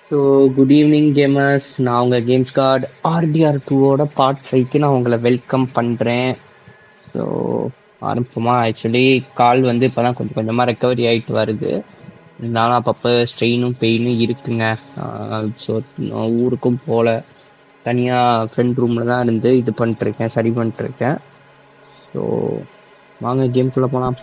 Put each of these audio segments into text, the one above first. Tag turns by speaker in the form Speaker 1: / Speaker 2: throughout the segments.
Speaker 1: So good evening gamers. நான் உங்கள் games card RTR டூவோட பார்ட் ஃபைவ்க்கு நான் உங்களை வெல்கம் பண்ணுறேன். ஸோ ஆரம்பமாக ஆக்சுவலி கால் வந்து இப்போ தான் கொஞ்சம் கொஞ்சமாக ரெக்கவரி ஆகிட்டு வருது. இருந்தாலும் அப்பப்போ ஸ்ட்ரெயினும் பெயினும் இருக்குங்க. ஸோ ஊருக்கும் போகல, தனியாக ஃப்ரெண்ட் ரூமில் தான் இருந்து இது பண்ணிட்டுருக்கேன், சரி பண்ணிட்டுருக்கேன். ஸோ வாங்க கேம்குள்ளே போகலாம்.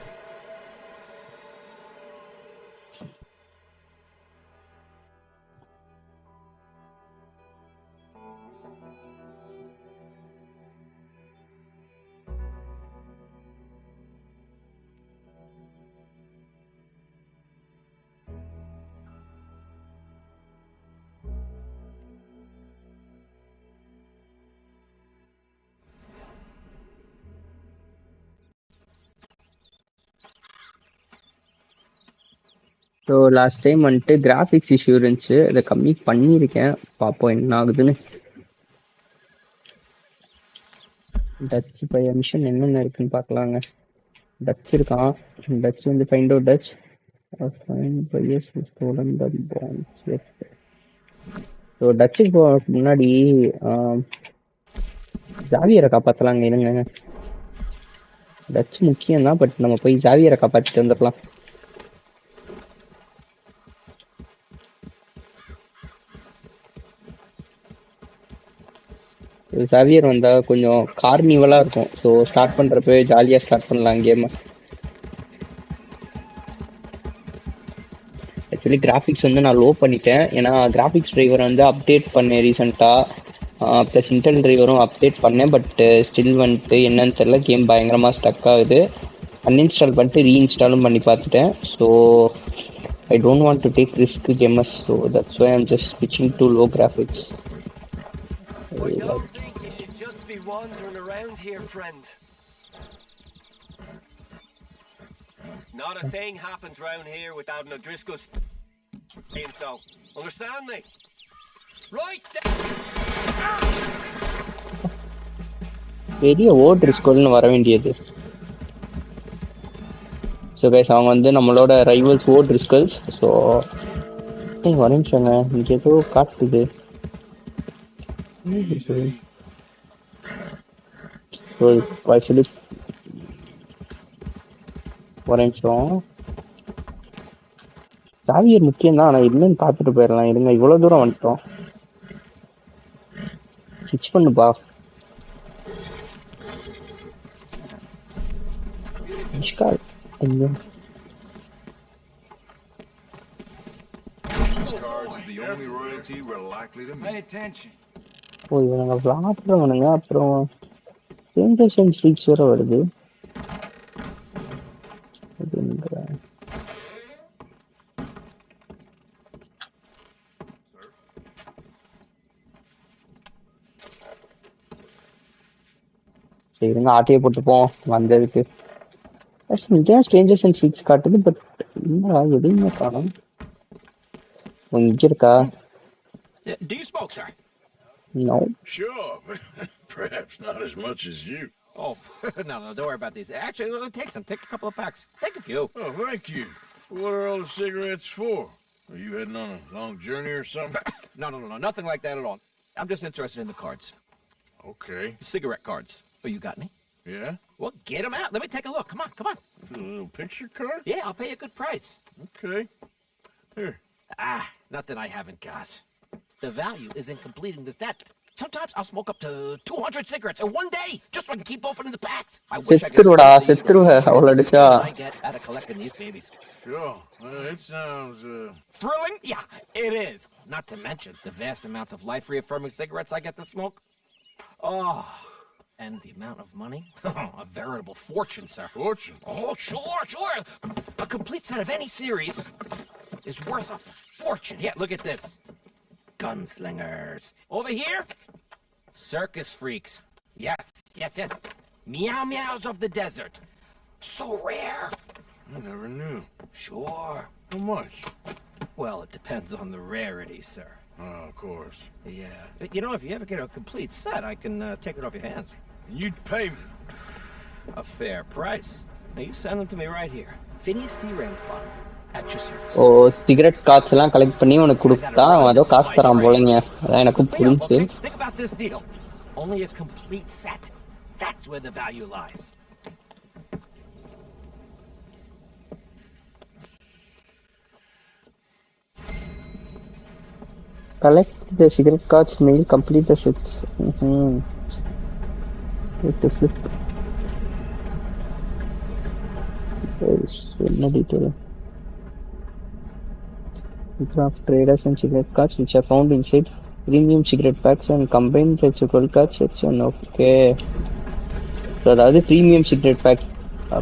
Speaker 1: ஸோ லாஸ்ட் டைம் வந்துட்டு கிராஃபிக்ஸ் இஷ்யூ இருந்துச்சு, அதை கம்மி பண்ணியிருக்கேன். பார்ப்போம் என்ன ஆகுதுன்னு. டச் பைய மிஷன் என்னென்ன இருக்குன்னு பார்க்கலாங்க. டச் இருக்கான். டச் வந்து find out Dutch find bias stolen the bombs. So டச்சுக்கு போகிறதுக்கு முன்னாடி ஜாவியரை காப்பாற்றலாங்க. இருங்க, டச் முக்கியம் தான், பட் நம்ம போய் ஜாவியரை காப்பாற்றிட்டு வந்துடலாம். ஜாவியர் வந்தால் கொஞ்சம் கார்னிவலாக இருக்கும். ஸோ ஸ்டார்ட் பண்ணுறப்ப ஜாலியாக ஸ்டார்ட் பண்ணலாம் கேமை. ஆக்சுவலி கிராஃபிக்ஸ் வந்து நான் லோ பண்ணிட்டேன், ஏன்னா கிராஃபிக்ஸ் டிரைவர் வந்து அப்டேட் பண்ணேன் ரீசெண்டாக. ப்ளஸ் இன்டெல் டிரைவரும் அப்டேட் பண்ணேன். பட் ஸ்டில் வந்துட்டு என்னன்னு தெரில, கேம் பயங்கரமாக ஸ்டக் ஆகுது. அன்இன்ஸ்டால் பண்ணிட்டு ரீஇன்ஸ்டாலும் பண்ணி பார்த்துட்டேன். So I don't want to take risk gamers, so that's why I'm just switching to low graphics.
Speaker 2: I don't think you should just be wandering around here, friend. Not a thing happens round here without an O'Driscoll saying so. Understand me? Right
Speaker 1: பெரிய ஓட்ரிஸ்கோல்னு வர வேண்டியது. So guys, அவங்க வந்து நம்மளோட rivals ஓட்ரிஸ்கல்ஸ். So வர நிமிஷங்க, இங்கே ஏதோ காட்டுது. ஸோ ஆக்சுவலி ஒரு நிமிஷம், ஜாவியர் முக்கியம் தான், ஆனால் இல்லைன்னு பார்த்துட்டு போயிடலாம். இருங்க, இவ்வளோ தூரம் வந்துட்டோம். ஸ்விட்ச் பண்ணுப்பா. ஐயோ, ஓ இவனுங்க விளாட்றவனுங்க. அப்புறம் ஜென்ரேஷன் ஸ்ட்ரீக்ஸ் வேற வருது. சரிங்க, ஆட்டையை போட்டுப்போம் வந்ததுக்கு. இங்கே ஸ்ட்ரேஞ்சர்ஸ் அண்ட் ஸ்ட்ரீக்ஸ் காட்டுது, பட் என்னடா எதுவுமே காணும். இங்கே இருக்கா?
Speaker 2: Do you smoke, sir?
Speaker 1: No.
Speaker 3: Sure. Perhaps not as much as you.
Speaker 2: Oh, no, don't worry about these. Actually, take some. Take a couple of packs. Take a few.
Speaker 3: Oh, thank you. What are all the cigarettes for? Are you heading on a long journey or something?
Speaker 2: No. Nothing like that at all. I'm just interested in the cards.
Speaker 3: Okay.
Speaker 2: The cigarette cards. Oh, you got me?
Speaker 3: Yeah?
Speaker 2: Well, get them out. Let me take a look. Come on.
Speaker 3: A little picture card?
Speaker 2: Yeah, I'll pay you a good price.
Speaker 3: Okay. Here.
Speaker 2: Nothing I haven't got. The value is in completing the set. Sometimes I'll smoke up to 200 cigarettes in one day, just so I can keep opening the packs. I wish I could get out of collecting these babies.
Speaker 3: Sure. It sounds,
Speaker 2: Thrilling? Yeah, it is. Not to mention the vast amounts of life-reaffirming cigarettes I get to smoke. Oh, and the amount of money? A veritable fortune, sir.
Speaker 3: Fortune?
Speaker 2: Oh, sure. A complete set of any series is worth a fortune. Yeah, look at this. Gunslingers. Over here, circus freaks. Yes. Meow meows of the desert. So rare.
Speaker 3: I never knew.
Speaker 2: Sure.
Speaker 3: How much?
Speaker 2: Well, it depends on the rarity, sir.
Speaker 3: Oh, of course.
Speaker 2: Yeah. You know, if you ever get a complete set, I can take it off your hands.
Speaker 3: And you'd pay me?
Speaker 2: A fair price. Now, you send them to me right here. Phineas T. Ramsbottom. At your
Speaker 1: oh
Speaker 2: service.
Speaker 1: Cigarette cards எல்லாம் collect பண்ணி உனக்கு
Speaker 2: I gotta
Speaker 1: கொடுத்தா
Speaker 2: run.
Speaker 1: அவன் ஏதோ
Speaker 2: This is
Speaker 1: காசு
Speaker 2: my
Speaker 1: தரான்
Speaker 2: trade.
Speaker 1: போலங்க. அதான் எனக்கும்
Speaker 2: Pay up,
Speaker 1: புரிஞ்சு.
Speaker 2: okay? Think about this deal. Only a complete set. That's where the value lies.
Speaker 1: Collect the cigarette cards, mail, complete the sets. With the flip. There's no detail. Craft traders and cigarette cards which are found inside premium cigarette packs and combined sets of 12 cards sets and okay. So அதாவது premium cigarette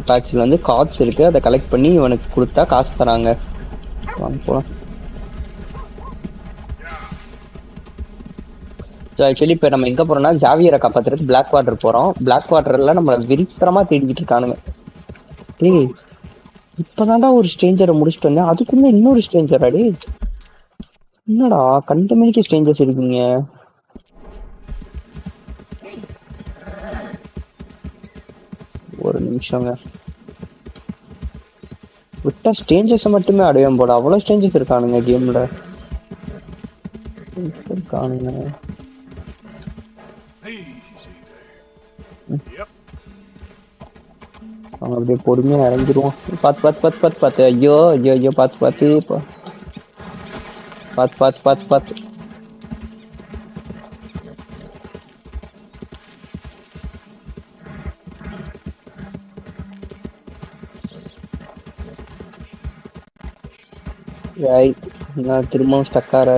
Speaker 1: பேக்ஸில் வந்து cards இருக்குது, அதை collect பண்ணி இவனுக்கு கொடுத்தா காசு தராங்க. வாங்க போகலாம். ஸோ ஆக்சுவலி இப்போ நம்ம எங்கே போகிறோம்னா ஜாவியரை காப்பாற்றுறதுக்கு பிளாக் வாட்டர் போகிறோம். பிளாக் வாட்டரில் நம்மளை விரித்தரமாக தேடிக்கிட்டு இருக்கானுங்க. டேய் இப்போதான்டா ஒரு ஸ்ட்ரேஞ்சரை முடிச்சுட்டு வந்தேன், அதுக்குள்ளே இன்னொரு ஸ்ட்ரேஞ்சரா? டே என்னடா கண்ட மணிக்கு ஸ்ட்ரேஞ்சர்ஸ் இருக்கீங்க? ஒரு நிமிஷங்க. விட்டா ஸ்ட்ரேஞ்சர்ஸை மட்டுமே அடையும் போட, அவ்வளோ ஸ்ட்ரேஞ்சர்ஸ் இருக்கானுங்க கேமில். இருக்கானுங்க. அவங்க அப்படியே பொறுமையாக இறங்கிடுவோம். பார்த்து பார்த்து பார்த்து பார்த்து பார்த்து ஐயோ ஐயோ ஐயோ பார்த்து பார்த்து பார்த்து பார்த்து பார்த்து பார்த்து. நான் திரும்பவும் ஸ்டக்கார.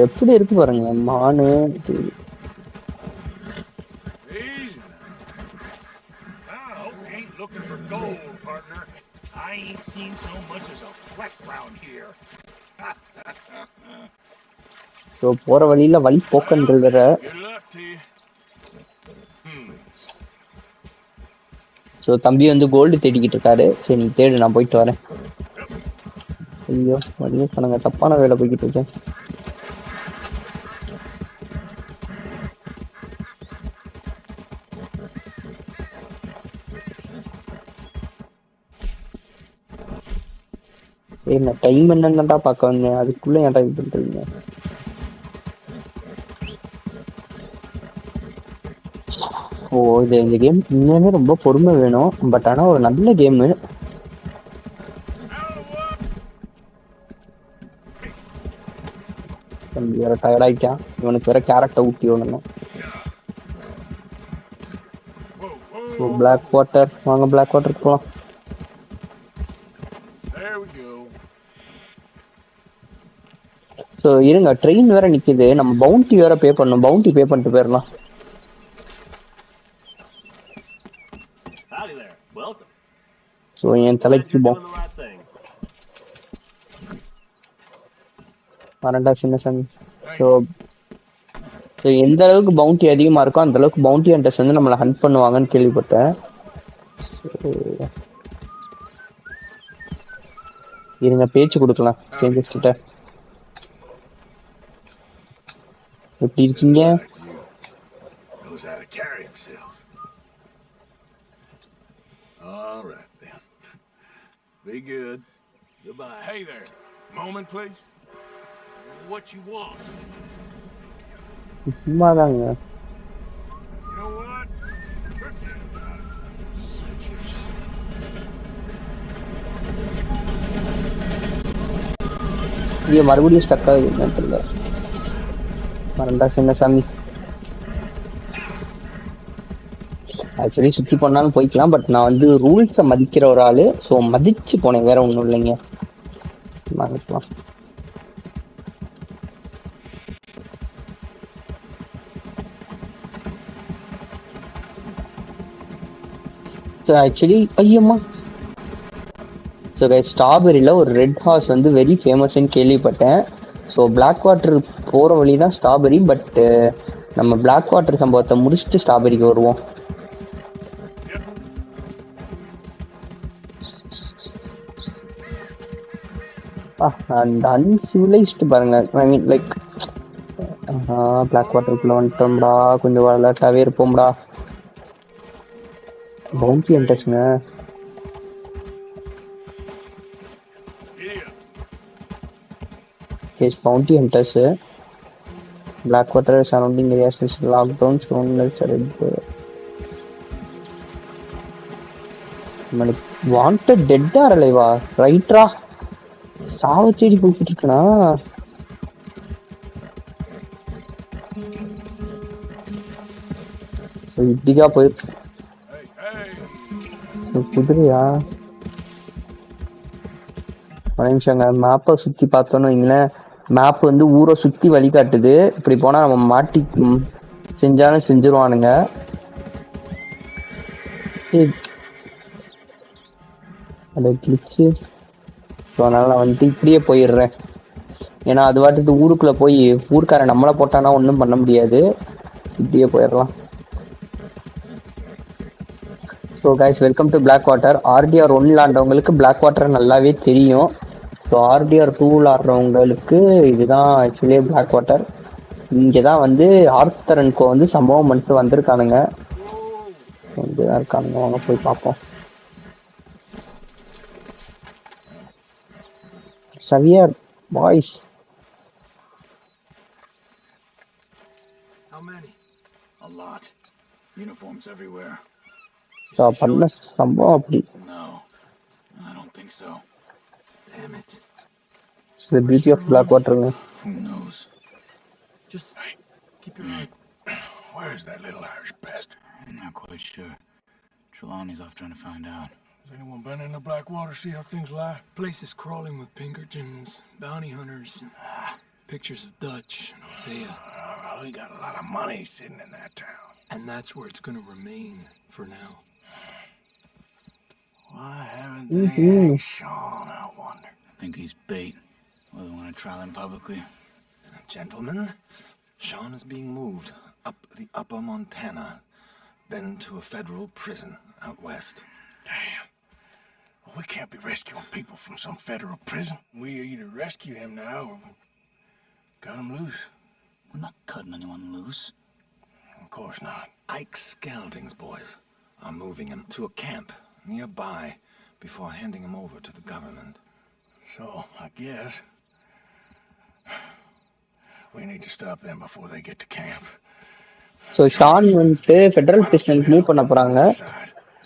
Speaker 1: எப்படி இருக்கு பாருங்க மானு. போற வழியில வழி போக்கன்கள் வேற. ஸோ தம்பி வந்து கோல்டு தேடிக்கிட்டு இருக்காரு. சரி நீ தேடு, நான் போயிட்டு வரேன். ஐயோ வழியே சொன்னாங்க, தப்பான வேலை போய்கிட்டு இருக்கேன். என்ன டைம் என்னன்னு பார்க்க வந்தேன், அதுக்குள்ள ஏன்டா இது பண்றீங்க? ஓ இது இந்த கேம் உண்மையுமே ரொம்ப பொறுமை வேணும், பட் ஆனால் ஒரு நல்ல கேமு. தம்பி வேற டயர்ட் ஆகிட்டான், இவனுக்கு வேற கேரக்டை ஊட்டி விடணும். ஸோ பிளாக் வாட்டர், வாங்க பிளாக் வாட்டருக்கு போகலாம். ஸோ இருங்க, ட்ரெயின் வேற நிற்கிது, நம்ம பவுண்டி வேற பே பண்ணணும். பவுண்டி பே பண்ணிட்டு போயிடலாம். ஸோ என் தலைக்கு வரண்டா சின்ன சாமி. ஸோ எந்த அளவுக்கு பவுண்டி அதிகமாக இருக்கோ அந்த அளவுக்கு பவுண்டி ஹண்டர்ஸ் வந்து நம்மளை ஹண்ட் பண்ணுவாங்கன்னு கேள்விப்பட்டேன். இருங்க பேச்சு கொடுக்கலாம் சேஞ்சஸ் கிட்ட. எப்படி இருக்கீங்க?
Speaker 3: All right then. Be good. Goodbye. Hey there. Moment, please. What you want?
Speaker 1: சும்மாதாங்க.
Speaker 3: You know what? Forget about it. Such yourself.
Speaker 1: இது மறுபடியும் ஸ்டக் ஆகுது தெரியல. வரண்டா சின்ன சாமி. ஆக்சுவலி சுற்றி போனாலும் போய்க்கலாம், பட் நான் வந்து ரூல்ஸை மதிக்கிற ஒரு ஆள். ஸோ மதிச்சு போனேன், வேற ஒன்றும் இல்லைங்க. வாங்கிக்கலாம். ஸோ ஆக்சுவலி ஐயம்மா. ஸோ ஸ்ட்ராபெரியில் ஒரு ரெட் ஹார்ஸ் வந்து வெரி ஃபேமஸ்ன்னு கேள்விப்பட்டேன். ஸோ பிளாக் வாட்டர் போகிற வழி தான் ஸ்ட்ராபெரி, பட் நம்ம பிளாக் வாட்டர் சம்பவத்தை முடிச்சுட்டு ஸ்ட்ராபெரிக்கு வருவோம். அந்த அன்சிவிலைஸ்டு பாருங்க. ஐ மீன் லைக் பிளாக் வாட்டருக்குள்ள வந்துட்டோம்டா, கொஞ்சம் விளையாட்டாவே இருப்போம்டா. Bounty ஹண்டர்ஸ்ங்க. Yes, bounty hunters. Blackwater surrounding areas is locked down. Stone lakes are wanted dead or alive? Right, ra. Chavakachcheri போய்கிட்டு இருக்கனா? இப்படிக்கா போயிருக்கு குதிரையா? ஒரு நிமிஷங்க, மேப்பை சுத்தி பார்த்தோன்னு வைங்களேன். மேப் வந்து ஊரை சுத்தி வழிகாட்டுது. இப்படி போனா நம்ம மாட்டி செஞ்சாலும் செஞ்சிருவானுங்க. அதை கிழிச்சு அதனால நான் வந்துட்டு இப்படியே போயிடுறேன். ஏன்னா அது வாட்டுட்டு ஊருக்குள்ள போய் ஊருக்காரன் நம்மளை போட்டானா ஒன்றும் பண்ண முடியாது. இப்படியே போயிடலாம். So guys, welcome to Blackwater. RDR 1 விளாண்டவங்களுக்கு பிளாக் வாட்டர் நல்லாவே தெரியும். ஸோ ஆர்டிஆர் 2 விளாடுறவங்களுக்கு இதுதான் ஆக்சுவலி பிளாக் வாட்டர். இங்கே தான் வந்து ஆர்த்தர் அண்ட் கோ வந்து சம்பவம் பண்ணிட்டு வந்திருக்கானுங்க. இங்கே தான் இருக்கானுங்க, வாங்க போய் பார்ப்போம். Xavier, boys.
Speaker 4: How many? A lot. Uniforms everywhere.
Speaker 1: So, பண்ண சம்பவம் அப்படி.
Speaker 4: No, I don't think so. Damn it.
Speaker 1: It's the beauty of Blackwater.
Speaker 4: Who knows? Just keep your eye.
Speaker 3: Where's that little Irish bastard?
Speaker 4: I'm not quite sure. Trelawney's off trying to find out.
Speaker 3: Has anyone been in the Blackwater, see how things lie?
Speaker 5: Place is crawling with Pinkertons, bounty hunters, pictures of Dutch and Hosea.
Speaker 3: We got a lot of money sitting in that town.
Speaker 5: And that's where it's gonna remain for now.
Speaker 3: Why haven't they hanged Sean, I wonder?
Speaker 4: I think he's bait. Well, they want to trial him publicly.
Speaker 3: Gentlemen, Sean is being moved up the upper Montana, then to a federal prison out west. Damn. Well, we can't be rescuing people from some federal prison. We either rescue him now or cut him loose.
Speaker 4: We're not cutting anyone loose.
Speaker 3: Of course not. Ike Skelding's boys are moving him to a camp nearby before handing him over to the government. So, I guess we need to stop them before they get to camp.
Speaker 1: So Sean வந்துட்டு federal பிரிசனுக்கு move பண்ண போகிறாங்க.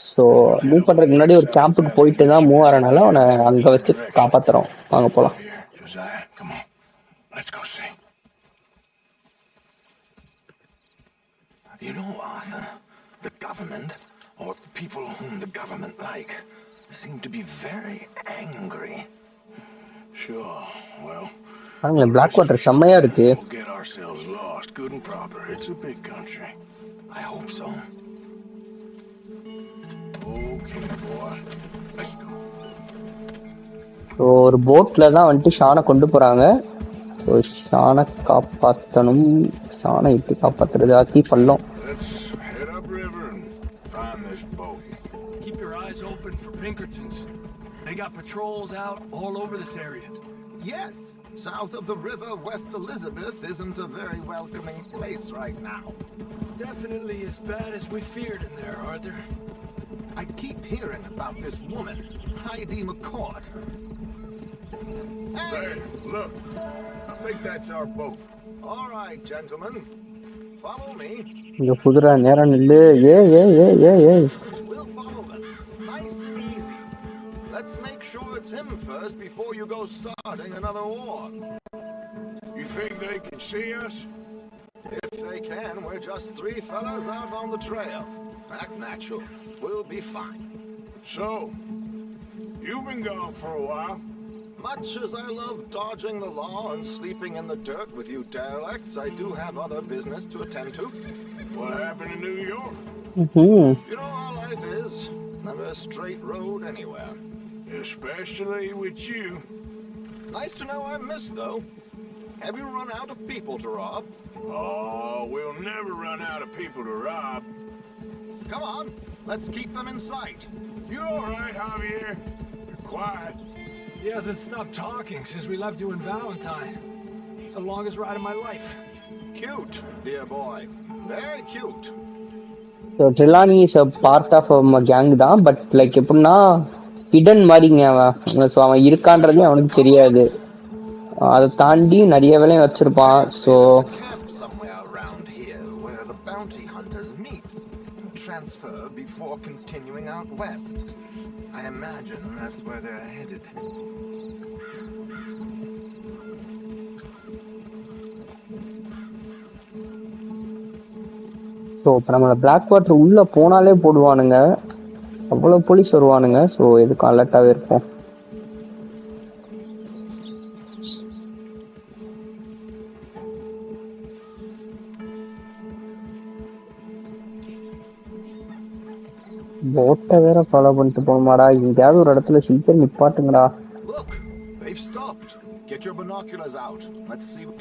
Speaker 1: So move பண்ணுறதுக்கு முன்னாடி ஒரு கேம்புக்கு போயிட்டு தான் மூவ் ஆகிறனால அவனை அங்கே வச்சு காப்பாற்றுறோம். வாங்க போகலாம்.
Speaker 3: You know, Arthur, the government, or people whom the government like, seem to be very angry. Sure, well...
Speaker 1: பாருங்களேன், பிளாக் வாட்டர் செம்மையா இருக்கு.
Speaker 3: We'll get ourselves lost, good and proper. It's a big country. I hope so. Okay, boy. Let's go.
Speaker 1: So ஒரு போட்டில் தான் வந்துட்டு ஷானை கொண்டு போகிறாங்க. So ஷானை காப்பாற்றணும். ஷானை எப்படி காப்பாற்றுறது? ஆக்கி பள்ளம்.
Speaker 3: Let's head upriver and find this boat.
Speaker 5: Keep your eyes open for Pinkertons. They got patrols out all over this area.
Speaker 6: Yes, south of the river, West Elizabeth isn't a very welcoming place right now.
Speaker 5: It's definitely as bad as we feared in there, Arthur.
Speaker 6: I keep hearing about this woman, Heidi McCourt.
Speaker 3: Hey, look. I think that's our boat.
Speaker 6: All right, gentlemen. Follow me.
Speaker 1: இங்கே குதிரை நேரம் நில்லு.
Speaker 6: We'll follow them. Nice and easy. Let's make sure it's him first before you go starting another war.
Speaker 3: You think they can see us?
Speaker 6: If they can, we're just 3 fellas out on the trail. Act natural. We'll be fine.
Speaker 3: So, you've been gone for a while.
Speaker 6: Much as I love dodging the law and sleeping in the dirt with you derelicts, I do have other business to attend to.
Speaker 3: What happened in New York?
Speaker 6: You know how life is. Never a straight road anywhere.
Speaker 3: Especially with you.
Speaker 6: Nice to know I'm missed, though. Have you run out of people to rob?
Speaker 3: Oh, we'll never run out of people to rob.
Speaker 6: Come on, let's keep them in sight.
Speaker 3: You all right, Javier? You're quiet.
Speaker 5: He hasn't stopped talking since we left you in Valentine. It's the longest ride of my life.
Speaker 6: Cute, dear boy. Very cute.
Speaker 1: So Trelawny is a part of gang தான், but like எப்படின்னா hidden மாதிரிங்க அவன். So அவன் இருக்கான்றதே அவனுக்கு தெரியாது. அதை தாண்டி நிறைய வேலையும் வச்சிருப்பான். So
Speaker 6: Camp somewhere around here where the bounty hunters meet and transfer before continuing out west. I imagine that's where they're headed.
Speaker 1: So இப்போ நம்மளை பிளாக் வாட்டர் உள்ளே போனாலே போடுவானுங்க, அவ்வளோ போலீஸ் வருவானுங்க. ஸோ எதுக்கும் அலர்ட்டாகவே இருப்போம். போட்டை வேற ஃபாலோ பண்ணிட்டு போகணுமாடா? எங்கேயாவது ஒரு இடத்துல சீக்கிரம் நிப்பாட்டுங்கடா.
Speaker 6: Look, they've stopped. Get your binoculars out. Let's see what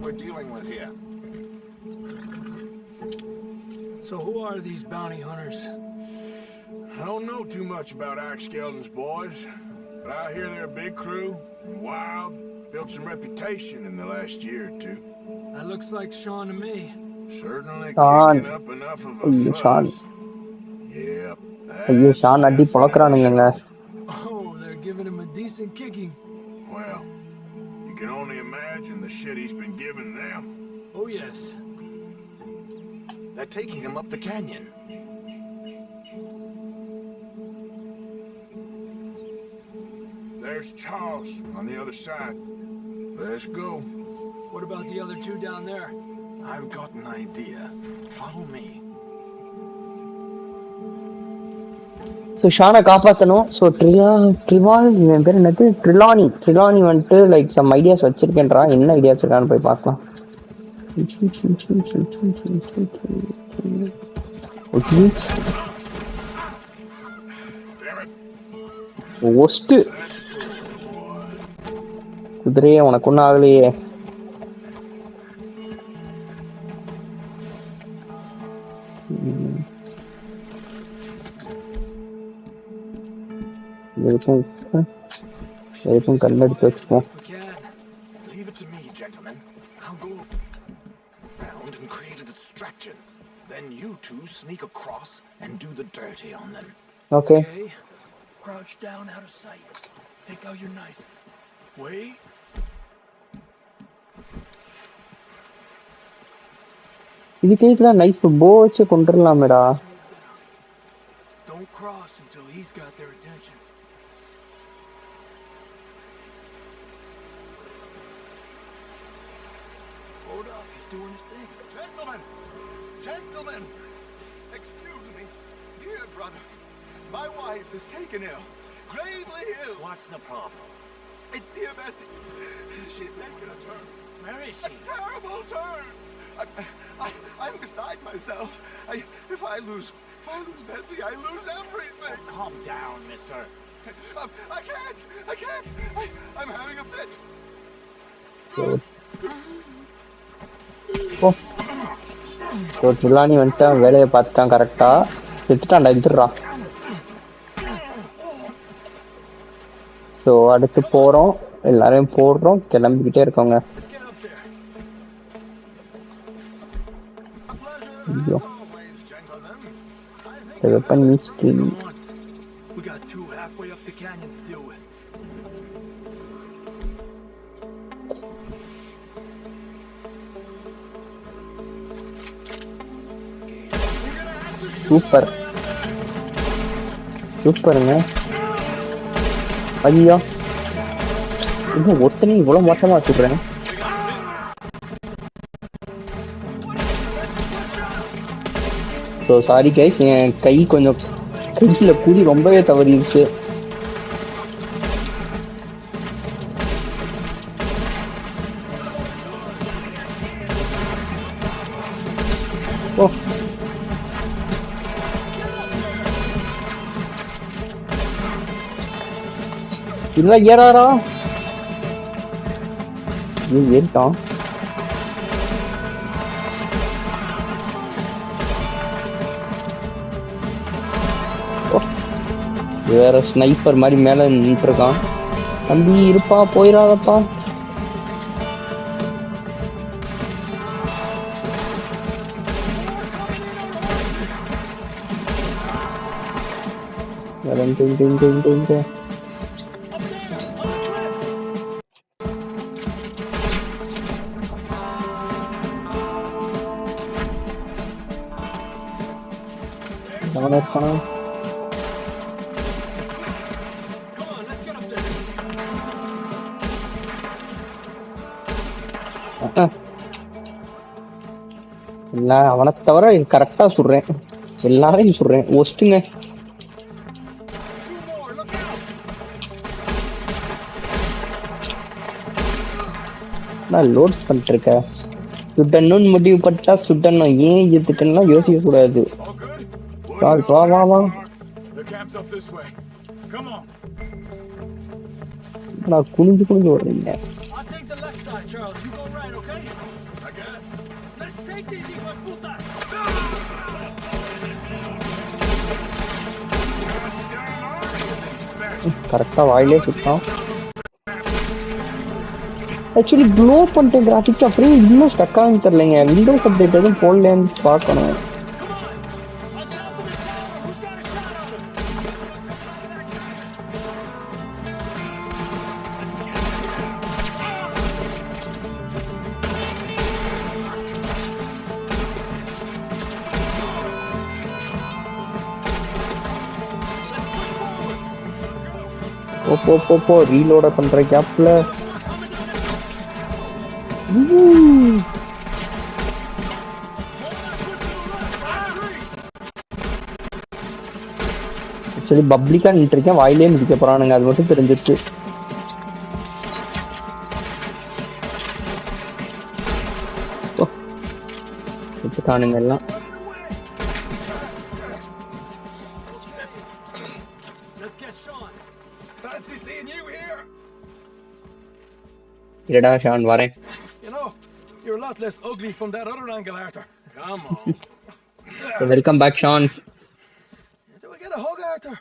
Speaker 6: we're dealing with here.
Speaker 5: So who are these bounty hunters?
Speaker 7: I don't know too much about Axe Skeldon's boys, but I hear they're a big crew, and wild, built some reputation in the last year or two.
Speaker 5: That looks like Sean to me.
Speaker 7: Certainly
Speaker 1: Sean.
Speaker 7: kicking up enough of a
Speaker 1: ஐயோ Shawn,
Speaker 7: fuss. Yep,
Speaker 1: ஐயோ
Speaker 7: that's
Speaker 1: Shawn அடி
Speaker 7: that
Speaker 5: Oh,
Speaker 1: பழக்கிறானுங்க.
Speaker 5: they're giving him a decent kicking.
Speaker 7: Well, you can only imagine the shit he's been giving them.
Speaker 5: Oh yes.
Speaker 6: They're taking him up the canyon.
Speaker 7: There's Charles on the other side. Let's go.
Speaker 5: What about the other two down there?
Speaker 6: I've got an idea. Follow me.
Speaker 1: So ஷானை காப்பாற்றணும். So ட்ரிவால் இவன் பேர் என்னது, Trelawney வந்துட்டு like some ideas வச்சிருக்கேன்றான். என்ன idea வச்சிருக்கான்னு போய் பார்க்கலாம். Worst குதிரையே, உனக்கு ஒன்றும் ஆகலையே. எதுக்கும் கல்லெடுத்து வச்சுப்போம்.
Speaker 5: If we can.
Speaker 6: Leave it to me, gentlemen. I'll go around and create a distraction. Then you two sneak across and do the dirty on them.
Speaker 1: Okay,
Speaker 5: Okay. Crouch down out of sight. Take out your knife. Wait.
Speaker 1: இதுக்கு தான் knife போ வச்சு கொண்டுடலாமேடா.
Speaker 5: Don't cross until he's got their attention. Hold up, he's doing his thing.
Speaker 6: Gentlemen! Excuse me. Dear brothers, my wife is taken ill. Gravely ill.
Speaker 2: What's the problem?
Speaker 6: It's dear Bessie. She's taken a turn.
Speaker 2: Where is
Speaker 6: A
Speaker 2: she?
Speaker 6: terrible turn. I'm beside myself. If I lose Bessie, I lose everything.
Speaker 2: Calm down, mister.
Speaker 6: I can't. I'm having a fit.
Speaker 1: Oh so Trelawny வந்துட்டு அவன் வேலையை பார்த்துட்டான் கரெக்டாக. செத்துட்டான்டா, எடுத்துடுறான். So அடுத்து போகிறோம், எல்லாரையும் போடுறோம், கிளம்பிக்கிட்டே இருக்கோங்க.
Speaker 5: Let's get up there.
Speaker 1: ஐயோ,
Speaker 6: Always, gentlemen.
Speaker 1: Weapon means kill.
Speaker 5: Come on. We got two halfway up the canyon to deal with.
Speaker 1: Super சூப்பருங்க. ஐயோ, இன்னும் ஒருத்தனையும் இவ்வளோ மோசமாக வச்சுக்கிறேன். ஸோ சாரி கைஸ், என் கை கொஞ்சம் கையில் கூடி ரொம்பவே தவறிடுச்சு. ஓ, இல்லை ஏறாரா? ஏறிட்டான். வேற ஸ்னைப்பர் மாதிரி மேல நின்றுருக்கான். தம்பி இருப்பா, போயிடாதப்பா. Dun, dun, dun, dun, dun, dun. Down இருக்கானா?
Speaker 4: Come on, let's get up there.
Speaker 1: இல்ல அவனை தவிர கரெக்டா சுடுறேன். எல்லாரையும் சுடுறேன். ஒஸ்ட்டுங்க.
Speaker 4: Two more, look out!
Speaker 1: நான் லோட் பண்ணிட்டு இருக்கேன். சுடணும்னு முடிவு பட்டா சுடணும். ஏன் இதுக்குன்னா யோசிக்க கூடாது.
Speaker 7: All good?
Speaker 1: Charles, வா வா வா.
Speaker 7: The camp's up this way. Come on.
Speaker 1: நான் குனிஞ்சு குனிஞ்சு ஓடுறீங்க.
Speaker 4: I'll take the left side, Charles. You go right, okay?
Speaker 7: I guess.
Speaker 4: Let's take these hijos de putas!
Speaker 1: கரெக்டா வாயிலே சுட்டான். ஆக்சுவலி க்ளோ பண்ணிட்டேன் கிராஃபிக்ஸ் அப்படியே இன்னும் ஸ்டக் ஆகும் தெரியலைங்க. விண்டோஸ் அப்டேட் எதுவும் போடலன்னு பார்க்கணும்.
Speaker 4: On top of the tower! Who's got a shot on him? Let's get it.
Speaker 1: போ ரீலோட பண்ற கேப்ல ஆக்சுவலி பப்ளிக்கா நின்று இருக்கேன். வாயிலே மிதிக்க போறானுங்க. அது மட்டும் தெரிஞ்சிருச்சு. காணுங்க எல்லாம்.
Speaker 4: Let's get Sean.
Speaker 6: Fancy seeing you here.
Speaker 1: இருடா ஷான் வரேன்.
Speaker 6: You know, you're a lot less ugly from that other angle, Arthur.
Speaker 7: Come on.
Speaker 1: Welcome back Sean.
Speaker 6: Do we get a hug, Arthur?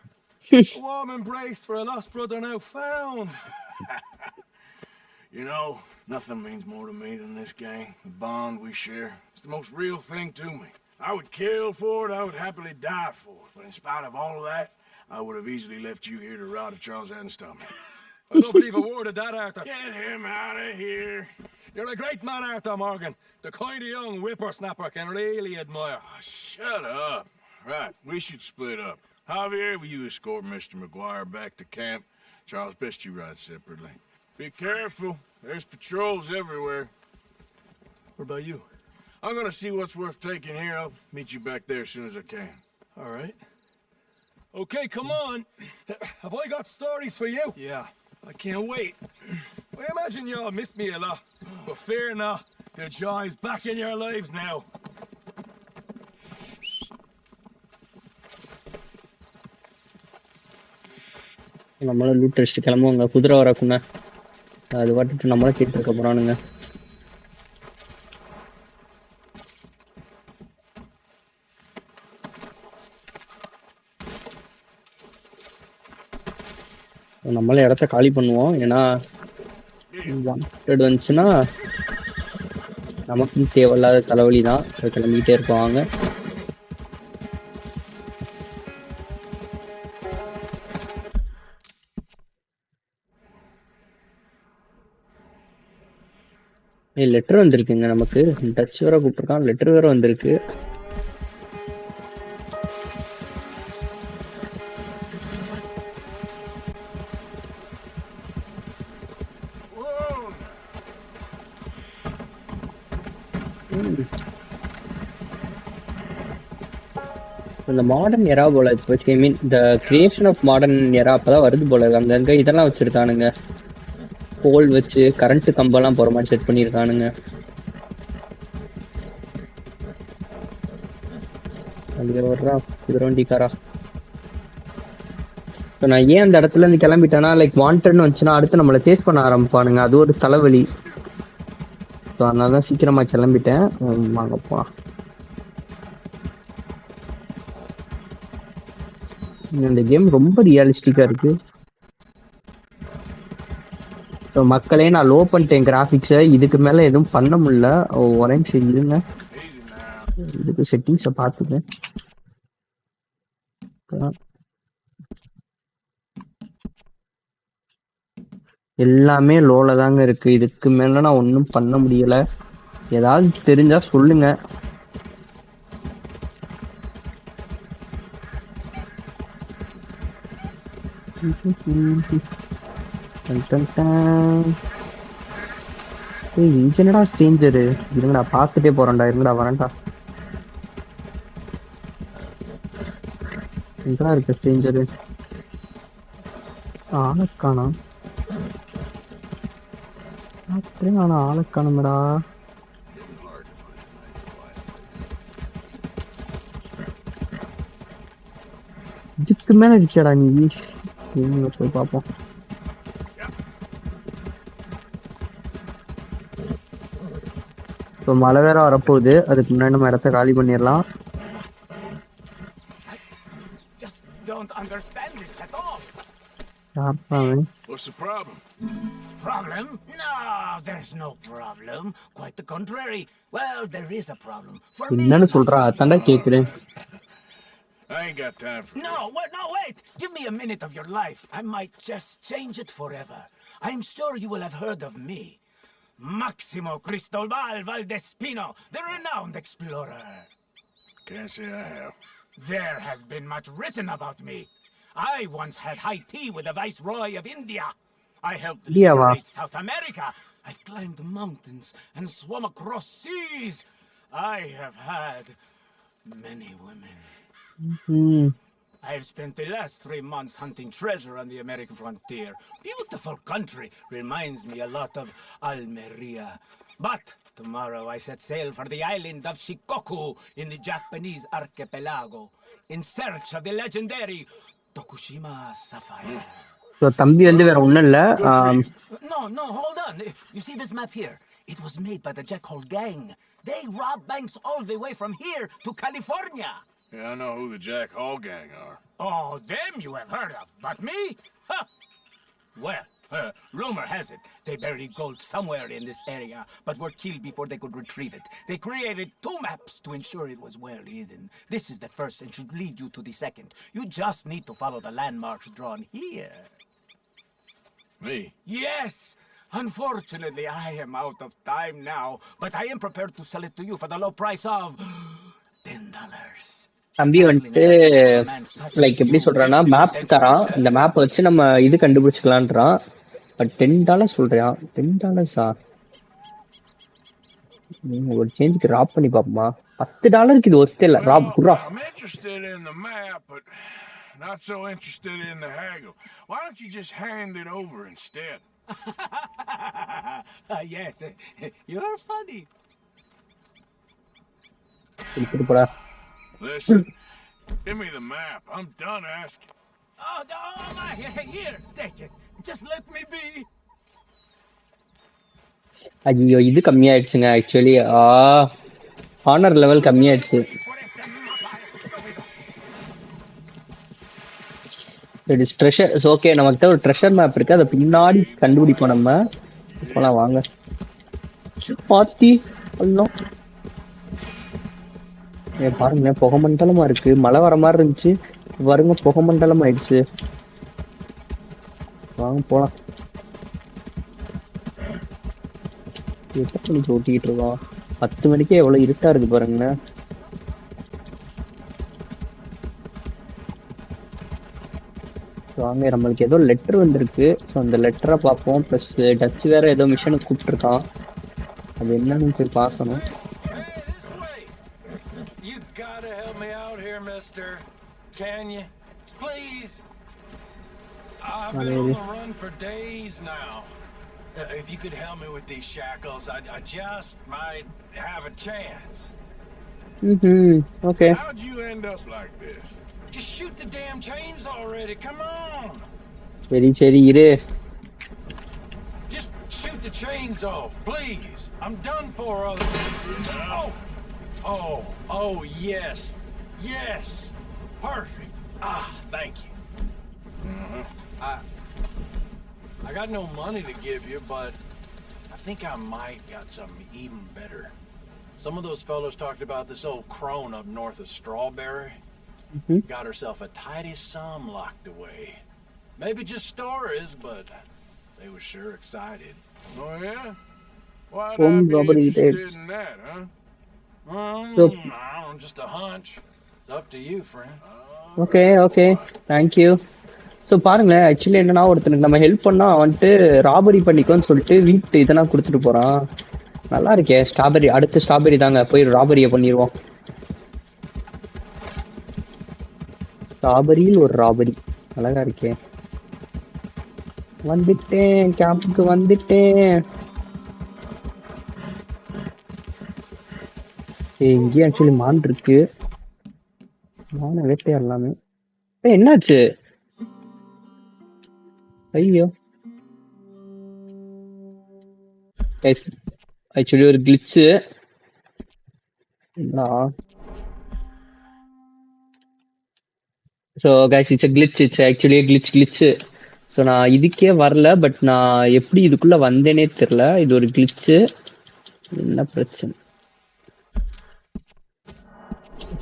Speaker 6: A warm embrace for a lost brother now found.
Speaker 7: You know, nothing means more to me than this gang. The bond we share. It's the most real thing to me. I would kill for it, I would happily die for it. But in spite of all of that, I would have easily left you here to rot if Charles hadn't stopped me.
Speaker 6: I don't believe a word of that, Arthur.
Speaker 7: Get him out of here.
Speaker 6: You're a great man, Arthur Morgan. The kind of young whippersnapper can really admire.
Speaker 7: Oh, shut up. Right, we should split up. Javier, will you escort Mr. McGuire back to camp? Charles, best you ride separately. Be careful. There's patrols everywhere.
Speaker 5: What about you?
Speaker 7: I'm gonna see what's worth taking here. I'll meet you back there as soon as I can.
Speaker 5: All right. Okay, come on.
Speaker 6: Have I got stories for you?
Speaker 5: Yeah, I can't wait.
Speaker 6: I imagine y'all missed me a lot. But fear not, the joy's back in your lives now.
Speaker 1: நம்மள loot அடிச்சுட்டு கிளம்புவாங்க. குதிரை வரக்குண்ண அது வாட்டிட்டு நம்மள கேட்டு இருக்க போறானுங்க. நம்மளே இடத்த காலி பண்ணுவோம். ஏன்னா வாண்டட் வந்துச்சுன்னா நமக்கும் தேவையில்லாத தலைவலி தான். கிளம்பிக்கிட்டே இருப்பாங்க. லெட்டர் வந்திருக்குங்க நமக்கு. டச் வேற கூப்பிட்டுருக்கான். லெட்டர் வேற வந்திருக்கு. இந்த மாடர்ன் எரா போல ஐ மீன் த கிரியேஷன் ஆஃப் மாடர்ன் எரா அப்பதான் வருது போல. அங்கங்க இதெல்லாம் வச்சிருக்கானுங்க. போல் வச்சு கரண்ட் கம்பெல்லாம் போற மாதிரி செட் பண்ணியிருக்கானுங்க. அங்கே வர்றா குதிரவண்டிக்காரா. இப்போ நான் ஏன் அந்த இடத்துல இருந்து கிளம்பிட்டேன்னா லைக் வாண்டட்னு வந்துச்சுன்னா அடுத்து நம்மளை சேஸ் பண்ண ஆரம்பிப்பானுங்க. அது ஒரு தலைவலி. ஸோ அதனால தான் சீக்கிரமா கிளம்பிட்டேன். வாங்க போலாம். இந்த கேம் ரொம்ப ரியலிஸ்டிக்கா இருக்கு. ஸோ மக்களே நான் லோ பண்ணிட்டேன் கிராஃபிக்ஸை. இதுக்கு மேலே எதுவும் பண்ண முடியல. ஒரே நிமிஷம் இருங்க. இதுக்கு செட்டிங்ஸை பார்த்துக்கேன். எல்லாமே லோல தாங்க இருக்கு. இதுக்கு மேல நான் ஒன்றும் பண்ண முடியல. ஏதாவது தெரிஞ்சா சொல்லுங்க. இங்க என்னடா ஸ்ட்ரேஞ்சரு? இருங்கடா பார்த்துட்டே போறேன்டா. இருங்கடா வரேன்டா. எங்கடா இருக்க ஸ்ட்ரேஞ்சரு? ஆளக்கானா ஆனா ஆளக்கானமடா. இதுக்கு மேல இருக்கியாடா நீ? போய் பார்ப்போம். இப்போ மழை வேற வரப்போகுது. அதுக்கு முன்னாடி நம்ம இடத்த காலி பண்ணிடலாம்.
Speaker 7: What's the problem?
Speaker 2: Problem? No, there's no problem. Quite the contrary. Well, there is a problem. For me,
Speaker 1: என்னன்னு சொல்றா? அதான்டா கேக்குறேன்.
Speaker 7: I ain't got time for
Speaker 2: No, wait. Give me a minute of your life. I might just change it forever. I'm sure you will have heard of me. Maximo Cristobal Valdespino, the renowned explorer.
Speaker 7: Can't say I have.
Speaker 2: There has been much written about me. I once had high tea with the Viceroy of India. I helped liberate South America. I've climbed mountains and swum across seas. I have had many women. I've spent the last 3 months hunting treasure on the American frontier. Beautiful country. Reminds me a lot of Almeria. But tomorrow I set sail for the island of Shikoku in the Japanese archipelago in search of the legendary Tokushima sapphire.
Speaker 1: So தம்பி வந்து வேற ஒண்ணும் இல்ல.
Speaker 2: No, hold on. You see this map here? It was made by the Jackal gang. They rob banks all the way from here to California.
Speaker 7: Yeah, I know who the Jack Hall gang are.
Speaker 2: Oh, them you have heard of, but me? Huh. Well, rumor has it they buried gold somewhere in this area, but were killed before they could retrieve it. They created 2 maps to ensure it was well hidden. This is the first and should lead you to the second. You just need to follow the landmarks drawn here.
Speaker 7: Me?
Speaker 2: Yes! Unfortunately, I am out of time now, but I am prepared to sell it to you for the low price of $10.
Speaker 1: தம்பி வந்துட்டு like எப்படி சொல்றான்னா map தரான். இந்த map வச்சு நம்ம இது கண்டுபிடிச்சிக்கலான்றான். But $10 சொல்றான். $10 ஒரு சேஞ்சுக்கு ராப் பண்ணி பாப்போமா? $10 இது ஒர்த் இல்ல. Rap குறா.
Speaker 7: I'm interested in the map, but not so interested in the haggle. Why don't you just hand it over instead?
Speaker 2: Yes, you're funny.
Speaker 1: போடா.
Speaker 7: Listen, give me the map. I'm done asking.
Speaker 2: Oh, my, here, take it. Just let me be.
Speaker 1: ஐயோ இது கம்மியாயிடுச்சுங்க. Actually honour level கம்மியாயிடுச்சு. It is treasure. Okay, நமக்கு ஒரு treasure map இருக்கு. அதை பின்னாடி கண்டுபிடிப்போம் நம்ம. இப்போலாம் வாங்க பாத்தி பண்ணோம். பாருங்க புகை மண்டலமா இருக்கு. மழை வர மாதிரி இருந்துச்சு. பாருங்க புகை மண்டலம் ஆயிடுச்சு. வாங்க போலாம். எத்தனை மணிக்கு ஓட்டிக்கிட்டு இருக்கோம்? 10 மணிக்கே எவ்வளவு இருட்டா இருக்கு பாருங்க. வாங்க, நம்மளுக்கு ஏதோ லெட்டர் வந்திருக்கு. ஸோ அந்த லெட்டரை பார்ப்போம். ப்ளஸ் டச் வேற ஏதோ மிஷனுக்கு கூப்பிட்டுருக்கான். அது என்னன்னு போய் பார்க்கணும்.
Speaker 8: Can you? Please? I've been on the run for days now. If you could help me with these shackles, I just might have a chance.
Speaker 1: Okay.
Speaker 7: How'd you end up like this?
Speaker 8: Just shoot the damn chains already. Come on.
Speaker 1: சரி இரு.
Speaker 8: Just shoot the chains off, please. I'm done for other. Oh, yes. Yes. Perfect. Thank you. I got no money to give you, but I think I might got something even better. Some of those fellows talked about this old crone up north of Strawberry. Got herself a tidy sum locked away. Maybe just stories, but
Speaker 7: They were sure excited. Oh, yeah? Why'd I
Speaker 1: Home
Speaker 7: be
Speaker 1: robbery
Speaker 7: interested
Speaker 1: raids.
Speaker 7: in that, huh?
Speaker 1: So,
Speaker 8: I don't know, just a hunch. It's up to you, friend.
Speaker 1: Okay thank you. So பாருங்களேன், actually என்னன்னா ஒருத்தனுக்கு நம்ம help பண்ணா வந்துட்டு robbery பண்ணிக்கோன்னு சொல்லிட்டு வீட்டு இதெல்லாம் கொடுத்துட்டு போறான். நல்லா இருக்கே. ஸ்ட்ராபெரி, அடுத்து ஸ்ட்ராபெரி தாங்க, போய் ராபரியை பண்ணிடுவோம். ஸ்ட்ராபெரியில் ஒரு ராபரி, அழகா இருக்கே. வந்துட்டேன், கேம்புக்கு வந்துட்டேன். இங்கேயும் ஆக்சுவலி மான் இருக்கு. மானை வேட்டையாடலாமே. என்னாச்சு? ஐயோ, ஆக்சுவலி ஒரு glitch. So guys, it's glitch, it's actually glitch. So நான் இதுக்கே வரல, பட் நான் எப்படி இதுக்குள்ள வந்தேனே தெரியல. இது ஒரு கிளிச்சு. என்ன பிரச்சனை?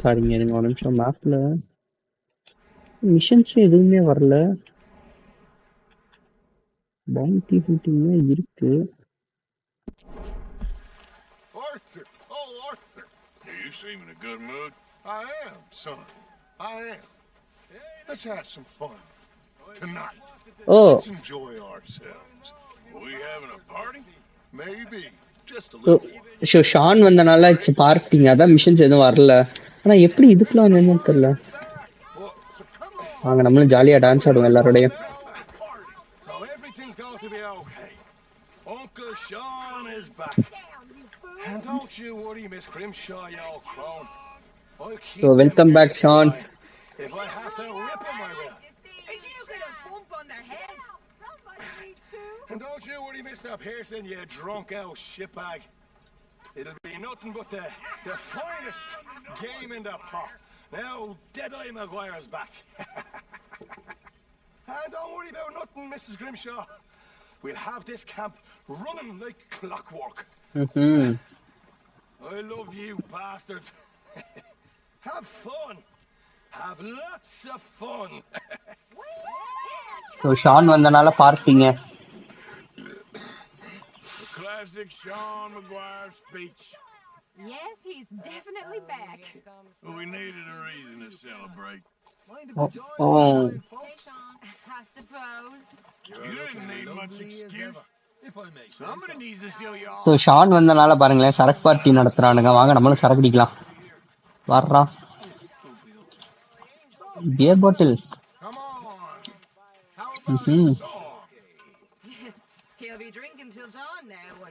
Speaker 1: சாரிங்க, எனக்கு ஒரு நிமிஷம். மேப்ல மிஷன்ஸ் எதுவுமே வரல. பவுண்டி ஹூட்டிங்க இருக்கு.
Speaker 6: Arthur! Oh, Arthur!
Speaker 7: You seem in a good mood.
Speaker 6: I am, son. I am. Let's have some fun. Tonight.
Speaker 1: Oh,
Speaker 6: Let's enjoy ourselves.
Speaker 7: We having a party?
Speaker 6: Maybe. Just a little one.
Speaker 1: So Sean வந்தனால பார்க்கிங்க, அதான் missions எதுவும் வரல. ஆனா எப்படி இதுக்குள்ள வந்தேன்னு தெரியல. வாங்க, நம்மளும் ஜாலியா டான்ஸ் ஆடுவோம் எல்லாரோடையும்.
Speaker 7: So everything's going to be okay. Uncle Sean is back. And don't you worry, Miss Grimshaw, you old crone. I'll keep
Speaker 1: So welcome back, Sean.
Speaker 7: If I have to rip him, I will.
Speaker 9: Did you get a bump on the head?
Speaker 7: And don't you worry, Mr. Pearson, you drunk old shitbag. It'll be nothing but the finest game in the pot. Now, Deadeye Maguire's back. And don't worry about nothing, Mrs. Grimshaw. We'll have this camp running like clockwork. I love you, bastards. Have fun. Have lots of fun.
Speaker 1: So Sean வந்தனால பார்க்கிங்க.
Speaker 7: The classic Sean Maguire speech.
Speaker 9: Yes, he's definitely back.
Speaker 7: We needed a reason to celebrate.
Speaker 1: Oh.
Speaker 9: I suppose.
Speaker 7: You didn't need much excuse. Somebody needs to show you all.
Speaker 1: So Sean வந்தனால பாருங்களேன், சரக்கு party நடத்துறானுங்க. வாங்க, நம்மளும் சரக்கு அடிக்கலாம். வர்றா beer bottle.
Speaker 9: He'll be drinking till dawn now.